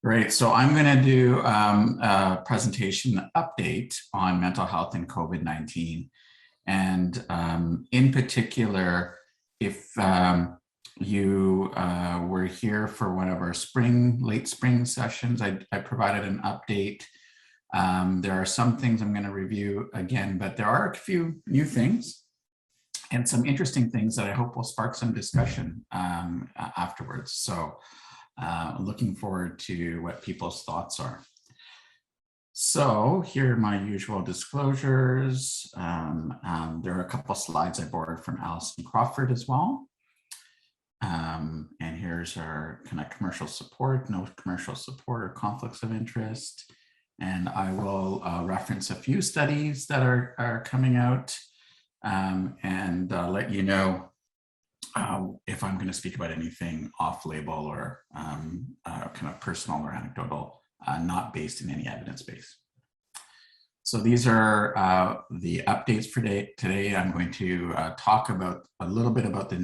Great. So I'm going to do a presentation update on mental health and COVID-19. And in particular, if you were here for one of our late spring sessions, I provided an update. There are some things I'm going to review again, but there are a few new things and some interesting things that I hope will spark some discussion afterwards. So looking forward to what people's thoughts are. So here are my usual disclosures. There are a couple of slides I borrowed from Alison Crawford as well. And here's our kind of commercial support, no commercial support or conflicts of interest. And I will reference a few studies that are coming out and let you know if I'm going to speak about anything off-label or kind of personal or anecdotal, not based in any evidence base. So these are the updates for today. I'm going to talk about a little bit about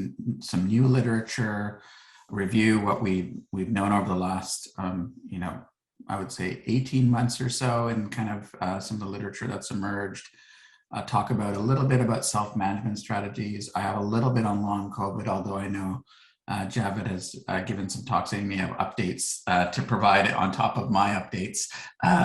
some new literature, review what we've known over the last, I would say 18 months or so, and kind of some of the literature that's emerged. Talk about a little bit about self-management strategies. I have a little bit on long COVID, although I know Javed has given some talks saying he may have updates to provide on top of my updates.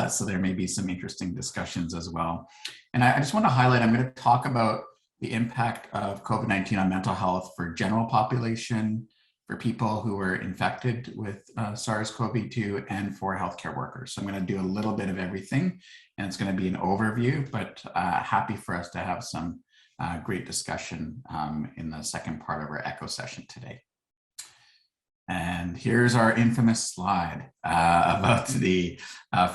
So there may be some interesting discussions as well. And I just want to highlight, I'm going to talk about the impact of COVID-19 on mental health for general population, for people who were infected with SARS-CoV-2, and for healthcare workers. So I'm going to do a little bit of everything, and it's going to be an overview, but happy for us to have some great discussion in the second part of our ECHO session today. And here's our infamous slide about the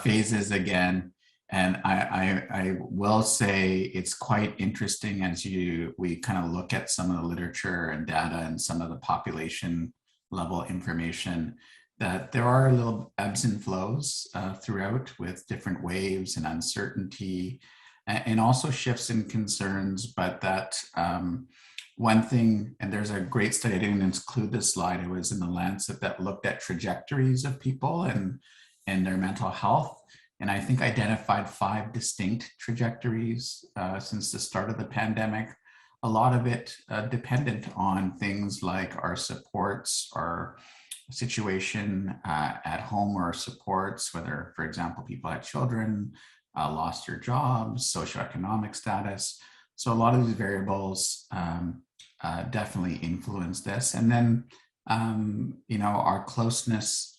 phases again. And I will say it's quite interesting as we kind of look at some of the literature and data and some of the population level information, that there are little ebbs and flows throughout with different waves and uncertainty and also shifts in concerns. But that one thing, and there's a great study, I didn't include this slide, it was in the Lancet, that looked at trajectories of people and their mental health. And I think identified 5 distinct trajectories since the start of the pandemic. A lot of it dependent on things like our supports, our situation at home or supports, whether, for example, people had children, lost their jobs, socioeconomic status. So a lot of these variables definitely influence this. And then, our closeness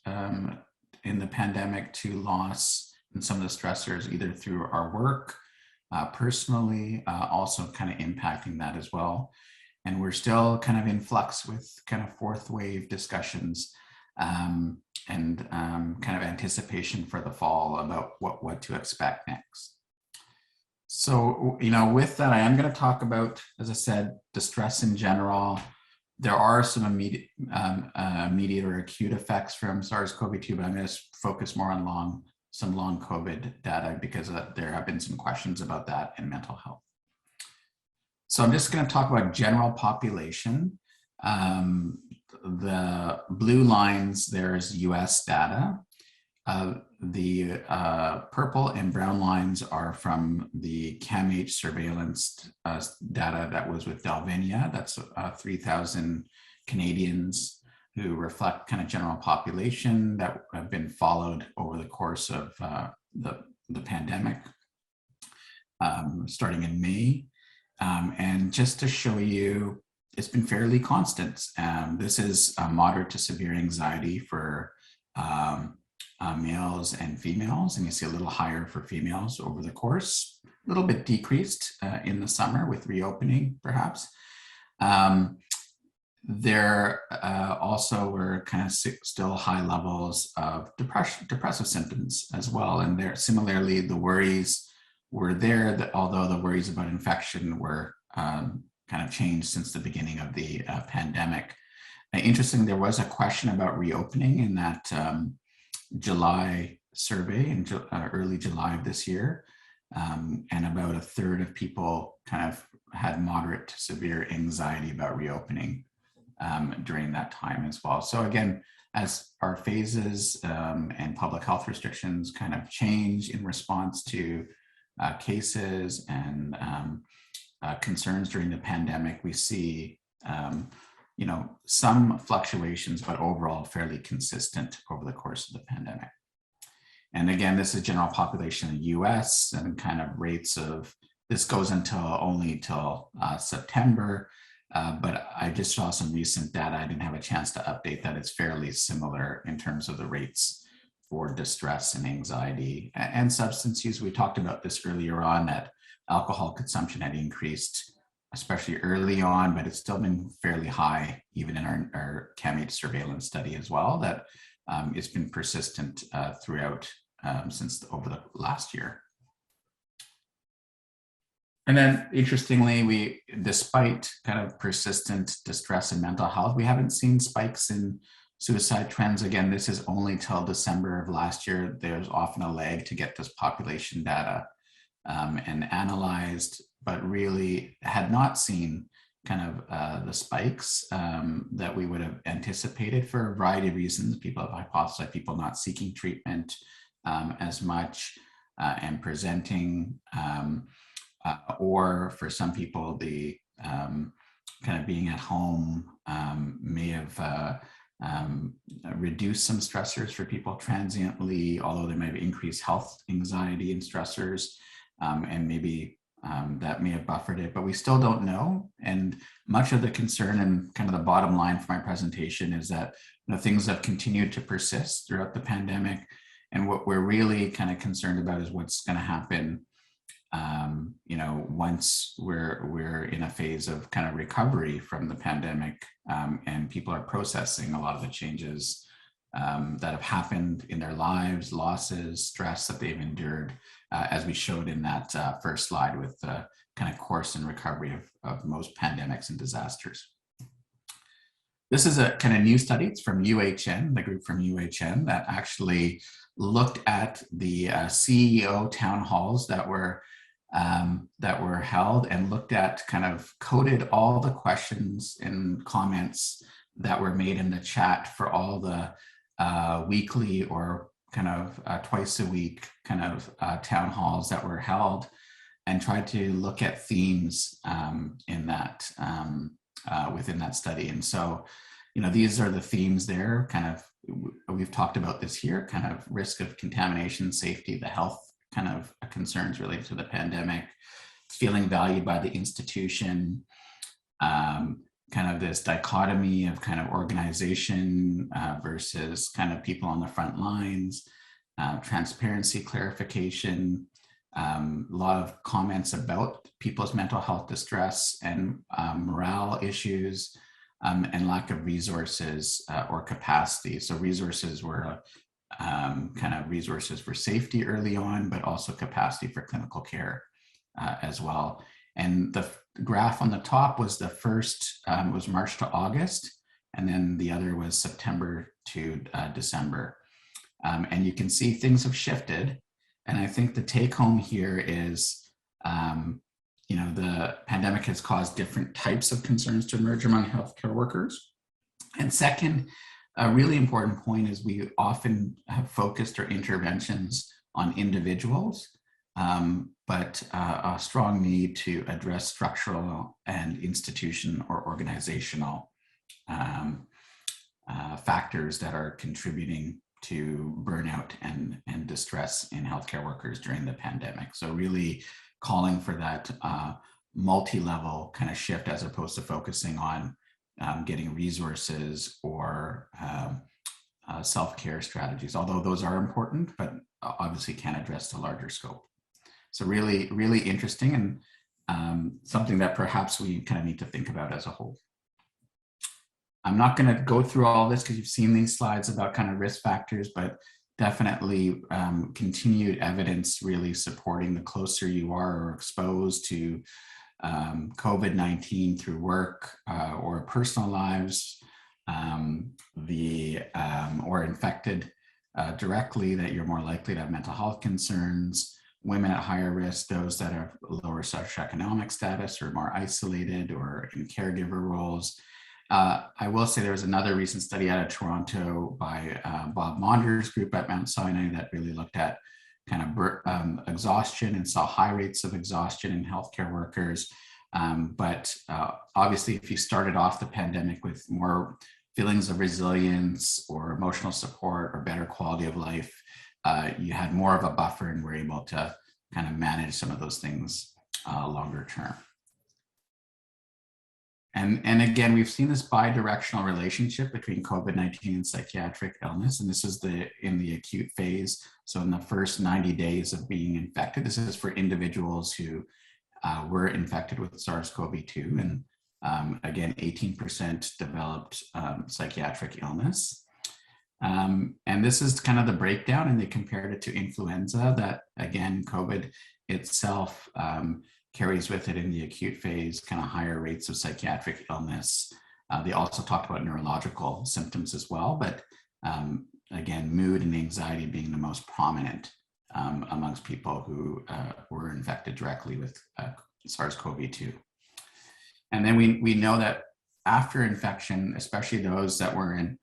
in the pandemic to loss and some of the stressors, either through our work, personally, also kind of impacting that as well. And we're still kind of in flux with kind of fourth wave discussions and kind of anticipation for the fall about what to expect next. So, with that, I am going to talk about, as I said, distress in general. There are some immediate or acute effects from SARS-CoV-2, but I'm going to focus more on some long COVID data because there have been some questions about that in mental health. So I'm just going to talk about general population. The blue lines, there's US data. The purple and brown lines are from the CAMH surveillance data that was with Delvinia. That's 3,000 Canadians who reflect kind of general population that have been followed over the course of the pandemic, starting in May. And just to show you, it's been fairly constant. This is moderate to severe anxiety for males and females, and you see a little higher for females over the course, a little bit decreased in the summer with reopening, perhaps. There also were kind of still high levels of depressive symptoms as well. And there, similarly, the worries were there, that although the worries about infection were kind of changed since the beginning of the pandemic. Interesting, there was a question about reopening in that July survey in early July of this year. And about a third of people kind of had moderate to severe anxiety about reopening during that time as well. So again, as our phases and public health restrictions kind of change in response to cases and concerns during the pandemic, we see some fluctuations, but overall fairly consistent over the course of the pandemic. And again, this is general population in the US and kind of rates of, this goes only till September, but I just saw some recent data. I didn't have a chance to update that. It's fairly similar in terms of the rates for distress and anxiety and substance use. We talked about this earlier on, that alcohol consumption had increased, especially early on, but it's still been fairly high, even in our CAMH surveillance study as well, that it's been persistent throughout since over the last year. And then interestingly, despite kind of persistent distress and mental health, we haven't seen spikes in suicide trends. Again, this is only till December of last year. There's often a lag to get this population data and analyzed, but really had not seen kind of the spikes that we would have anticipated for a variety of reasons. People have hypothesized people not seeking treatment as much and presenting, or for some people, the kind of being at home may have reduced some stressors for people transiently, although they may have increased health anxiety and stressors, and maybe that may have buffered it, but we still don't know. And much of the concern and kind of the bottom line for my presentation is that things have continued to persist throughout the pandemic. And what we're really kind of concerned about is what's going to happen once we're in a phase of kind of recovery from the pandemic, and people are processing a lot of the changes that have happened in their lives, losses, stress that they've endured, as we showed in that first slide with the kind of course and recovery of most pandemics and disasters. This is a kind of new study. It's from UHN, the group from UHN, that actually looked at the CEO town halls that were held, and looked at kind of coded all the questions and comments that were made in the chat for all the weekly or kind of twice a week kind of town halls that were held, and tried to look at themes in that within that study. And so, these are the themes there. Kind of, we've talked about this here, kind of risk of contamination, safety, the health kind of concerns related to the pandemic, feeling valued by the institution, kind of this dichotomy of kind of organization versus kind of people on the front lines, transparency, clarification, a lot of comments about people's mental health distress and morale issues, and lack of resources or capacity. So resources were kind of resources for safety early on, but also capacity for clinical care as well. And the graph on the top was the first, was March to August, and then the other was September to December. And you can see things have shifted. And I think the take home here is, the pandemic has caused different types of concerns to emerge among healthcare workers. And second, a really important point is we often have focused our interventions on individuals, but a strong need to address structural and institution or organizational factors that are contributing to burnout and distress in healthcare workers during the pandemic. So really calling for that multi-level kind of shift, as opposed to focusing on getting resources or self-care strategies, although those are important, but obviously can address the larger scope. So really, really interesting, and something that perhaps we kind of need to think about as a whole. I'm not going to go through all this because you've seen these slides about kind of risk factors, but definitely continued evidence really supporting the closer you are or exposed to COVID-19 through work or personal lives, or infected directly, that you're more likely to have mental health concerns. Women at higher risk, those that have lower socioeconomic status or more isolated or in caregiver roles, I will say there was another recent study out of Toronto by Bob Maunder's group at Mount Sinai that really looked at kind of exhaustion and saw high rates of exhaustion in healthcare workers. But obviously, if you started off the pandemic with more feelings of resilience or emotional support or better quality of life, you had more of a buffer and were able to kind of manage some of those things longer term. And again, we've seen this bidirectional relationship between COVID-19 and psychiatric illness, and this is in the acute phase. So in the first 90 days of being infected, this is for individuals who were infected with SARS-CoV-2, and again, 18% developed psychiatric illness. And this is kind of the breakdown, and they compared it to influenza, that again, COVID itself carries with it in the acute phase kind of higher rates of psychiatric illness. They also talked about neurological symptoms as well, but again, mood and anxiety being the most prominent amongst people who were infected directly with SARS-CoV-2. And then we know that after infection, especially those that were in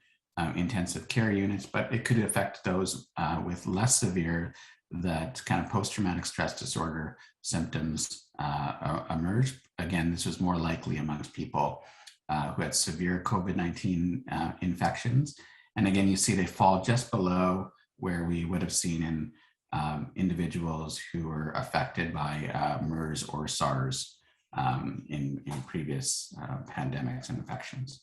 intensive care units, but it could affect those with less severe, that kind of post-traumatic stress disorder symptoms emerge. Again, this was more likely amongst people who had severe COVID-19 infections. And again, you see they fall just below where we would have seen in individuals who were affected by MERS or SARS in previous pandemics and infections.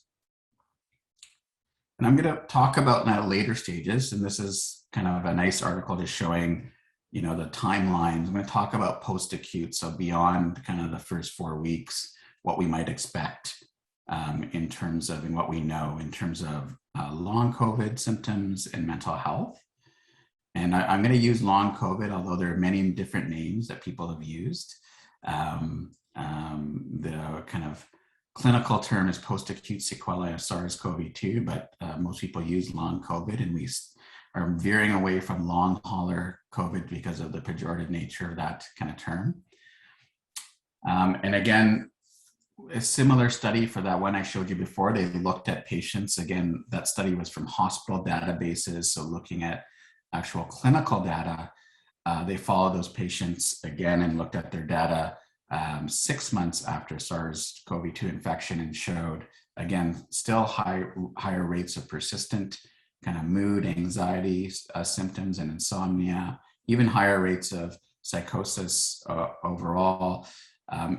And I'm going to talk about now later stages, and this is kind of a nice article just showing, you know, the timelines. I'm going to talk about post-acute, so beyond kind of the first 4 weeks, what we might expect in terms of, and what we know in terms of long COVID symptoms and mental health. And I'm going to use long COVID, although there are many different names that people have used. The kind of clinical term is post-acute sequelae of SARS-CoV-2, but most people use long COVID, and we are veering away from long hauler COVID because of the pejorative nature of that kind of term. And again, a similar study for that one I showed you before, they looked at patients. Again, that study was from hospital databases, so looking at actual clinical data. They followed those patients again and looked at their data 6 months after SARS-CoV-2 infection, and showed, again, still higher rates of persistent kind of mood, anxiety symptoms and insomnia, even higher rates of psychosis overall.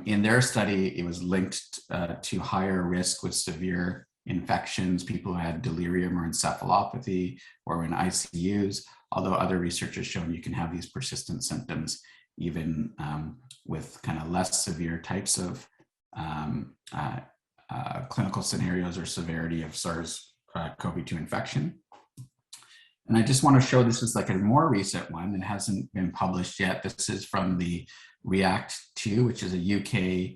In their study, it was linked to higher risk with severe infections, people who had delirium or encephalopathy or in ICUs, although other research has shown you can have these persistent symptoms even with kind of less severe types of clinical scenarios or severity of SARS-CoV-2 infection. And I just want to show, this is like a more recent one that hasn't been published yet. This is from the REACT-2, which is a UK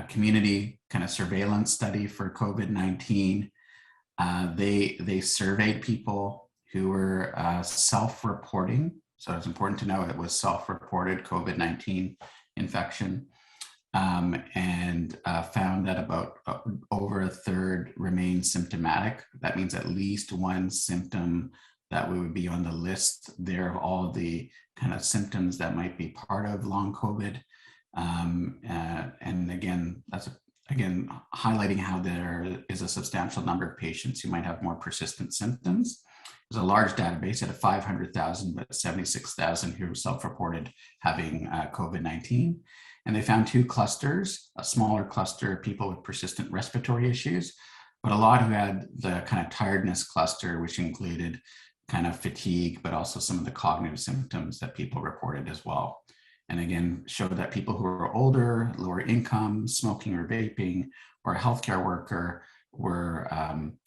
community kind of surveillance study for COVID-19. They surveyed people who were self-reporting. So it's important to know it was self-reported COVID-19 infection, and found that about over a third remained symptomatic. That means at least one symptom that would be on the list there of all the kind of symptoms that might be part of long COVID. And again, that's highlighting how there is a substantial number of patients who might have more persistent symptoms. There's a large database at 500,000, but 76,000 who self-reported having COVID-19. And they found two clusters, a smaller cluster of people with persistent respiratory issues, but a lot who had the kind of tiredness cluster, which included kind of fatigue, but also some of the cognitive symptoms that people reported as well. And again, showed that people who are older, lower income, smoking or vaping, or a healthcare worker were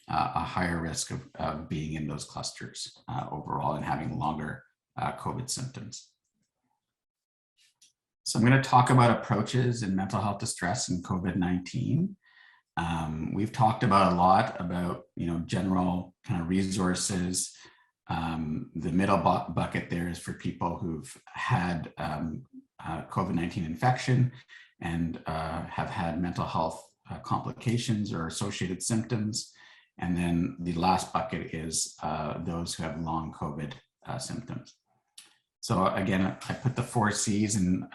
a higher risk of being in those clusters overall and having longer COVID symptoms. So I'm going to talk about approaches in mental health distress and COVID-19. We've talked about a lot about, general kind of resources. The middle bucket there is for people who've had COVID-19 infection and have had mental health complications or associated symptoms. And then the last bucket is those who have long COVID symptoms. So again, I put the 4 C's, and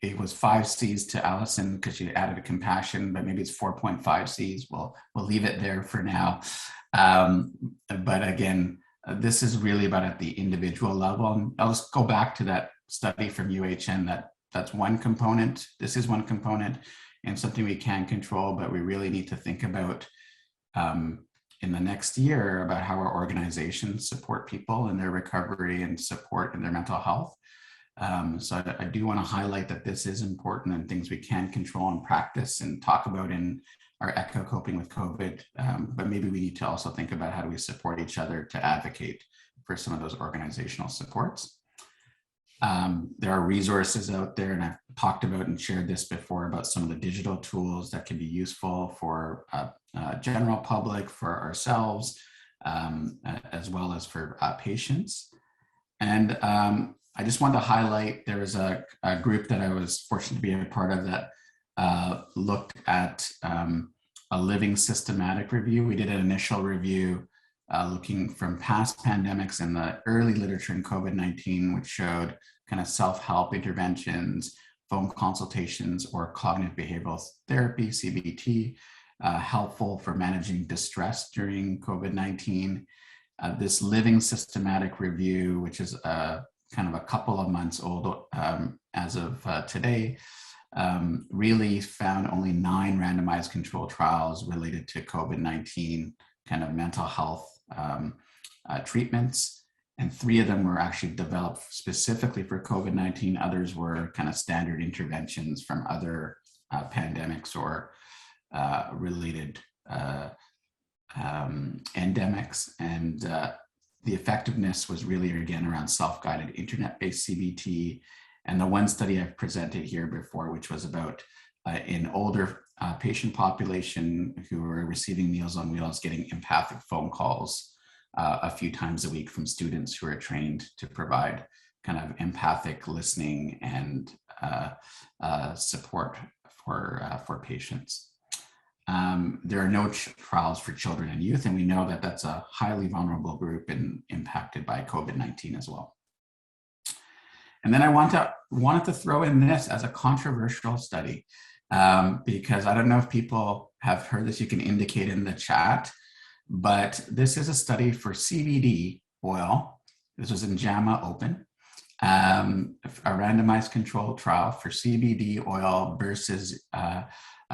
it was 5 C's to Allison because she added a compassion, but maybe it's 4.5 C's. We'll leave it there for now. But again, this is really about at the individual level. And I'll just go back to that study from UHN that's one component. This is one component and something we can control, but we really need to think about in the next year about how our organizations support people in their recovery and support in their mental health. So I do want to highlight that this is important and things we can control and practice and talk about in our ECHO coping with COVID, but maybe we need to also think about how do we support each other to advocate for some of those organizational supports. There are resources out there, and I've talked about and shared this before about some of the digital tools that can be useful for general public, for ourselves, as well as for patients. And I just wanted to highlight, there was a group that I was fortunate to be a part of that looked at a living systematic review. We did an initial review looking from past pandemics and the early literature in COVID-19, which showed kind of self-help interventions, phone consultations, or cognitive behavioral therapy, CBT, helpful for managing distress during COVID-19. This living systematic review, which is kind of a couple of months old as of today, really found only 9 randomized controlled trials related to COVID-19 kind of mental health treatments. And 3 of them were actually developed specifically for COVID-19. Others were kind of standard interventions from other pandemics or related endemics. And the effectiveness was really, again, around self-guided internet-based CBT. And the one study I've presented here before, which was about an older patient population who were receiving Meals on Wheels, getting empathic phone calls a few times a week from students who are trained to provide kind of empathic listening and support for patients. There are no trials for children and youth, and we know that that's a highly vulnerable group and impacted by COVID-19 as well. And then I wanted to throw in this as a controversial study because I don't know if people have heard this. You can indicate in the chat, but this is a study for CBD oil. This was in JAMA Open, a randomized controlled trial for CBD oil versus a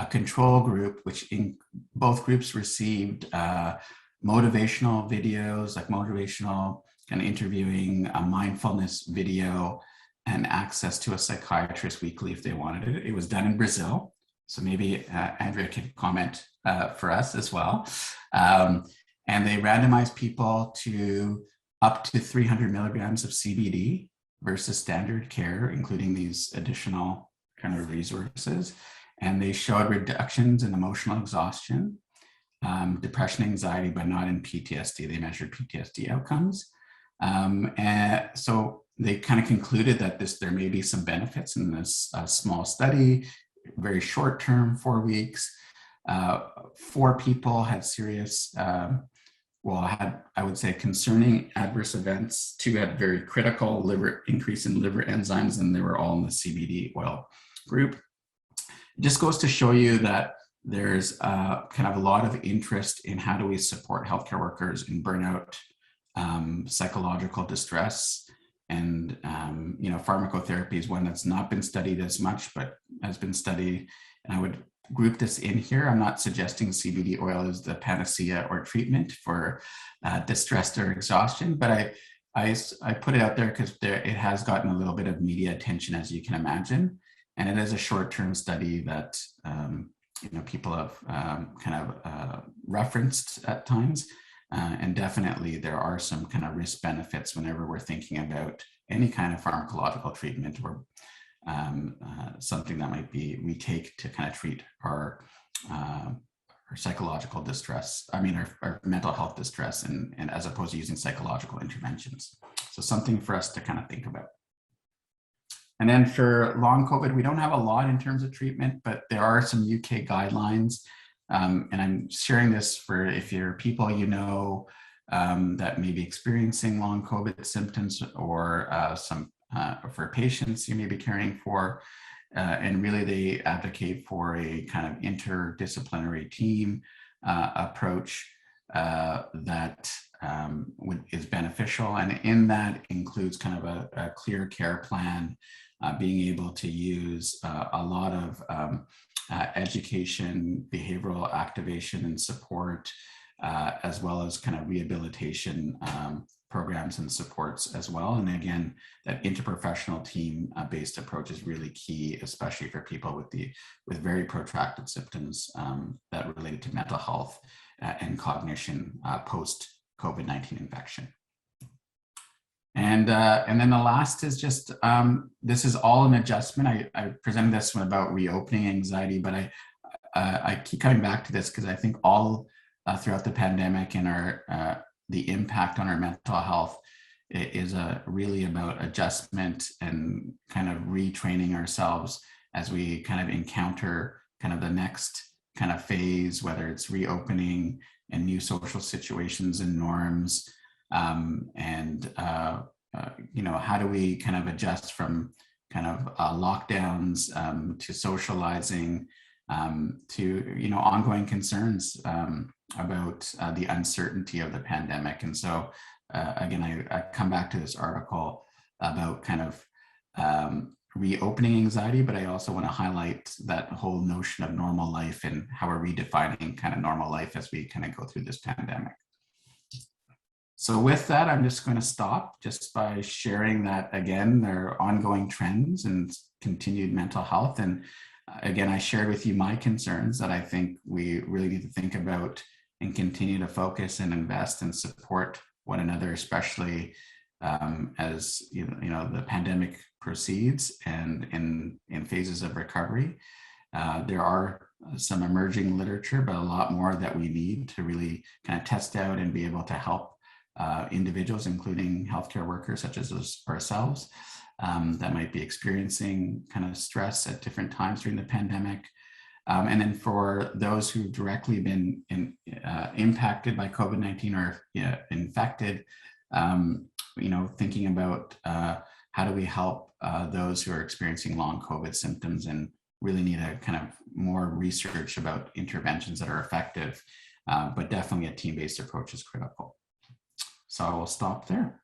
control group, which in both groups received motivational videos, like motivational kind of interviewing, a mindfulness video, and access to a psychiatrist weekly if they wanted it. It was done in Brazil. So maybe Andrea can comment for us as well. And they randomized people to up to 300 milligrams of CBD versus standard care, including these additional kind of resources. And they showed reductions in emotional exhaustion, depression, anxiety, but not in PTSD. They measured PTSD outcomes. And so they kind of concluded that there may be some benefits in this small study, very short term, 4 weeks. 4 people had serious, I would say concerning adverse events. 2 had very critical increase in liver enzymes, and they were all in the CBD oil group. It just goes to show you that there's kind of a lot of interest in how do we support healthcare workers in burnout, psychological distress, and pharmacotherapy is one that's not been studied as much, but has been studied. And I would group this in here. I'm not suggesting CBD oil is the panacea or treatment for distress or exhaustion, but I put it out there because it has gotten a little bit of media attention, as you can imagine. And it is a short-term study that people have referenced at times. And definitely there are some kind of risk benefits whenever we're thinking about any kind of pharmacological treatment or something that might be we take to kind of treat our psychological distress, our mental health distress, and as opposed to using psychological interventions. So something for us to kind of think about. And then for long COVID, we don't have a lot in terms of treatment, but there are some UK guidelines. And I'm sharing this for if you're people you know that may be experiencing long COVID symptoms, or for patients you may be caring for. And really they advocate for a kind of interdisciplinary team approach that is beneficial. And in that includes kind of a clear care plan, being able to use a lot of education, behavioral activation and support, as well as kind of rehabilitation programs and supports as well. And again, that interprofessional team-based approach is really key, especially for people with very protracted symptoms that related to mental health and cognition post-COVID-19 infection. And then the last is just, this is all an adjustment. I presented this one about reopening anxiety, but I keep coming back to this because I think all throughout the pandemic and the impact on our mental health is really about adjustment and kind of retraining ourselves as we kind of encounter kind of the next kind of phase, whether it's reopening and new social situations and norms. You know, how do we kind of adjust from kind of lockdowns to socializing, to, you know, ongoing concerns about the uncertainty of the pandemic. And so again, I come back to this article about kind of reopening anxiety, but I also want to highlight that whole notion of normal life and how we're redefining kind of normal life as we kind of go through this pandemic. So with that, I'm just going to stop just by sharing that, again, there are ongoing trends and continued mental health. And again, I shared with you my concerns that I think we really need to think about and continue to focus and invest and support one another, especially as you know the pandemic proceeds and in phases of recovery. There are some emerging literature, but a lot more that we need to really kind of test out and be able to help individuals, including healthcare workers such as ourselves, that might be experiencing kind of stress at different times during the pandemic. And then for those who've directly been impacted by COVID-19 or infected, you know, thinking about how do we help those who are experiencing long COVID symptoms, and really need a kind of more research about interventions that are effective, but definitely a team-based approach is critical. So I will stop there.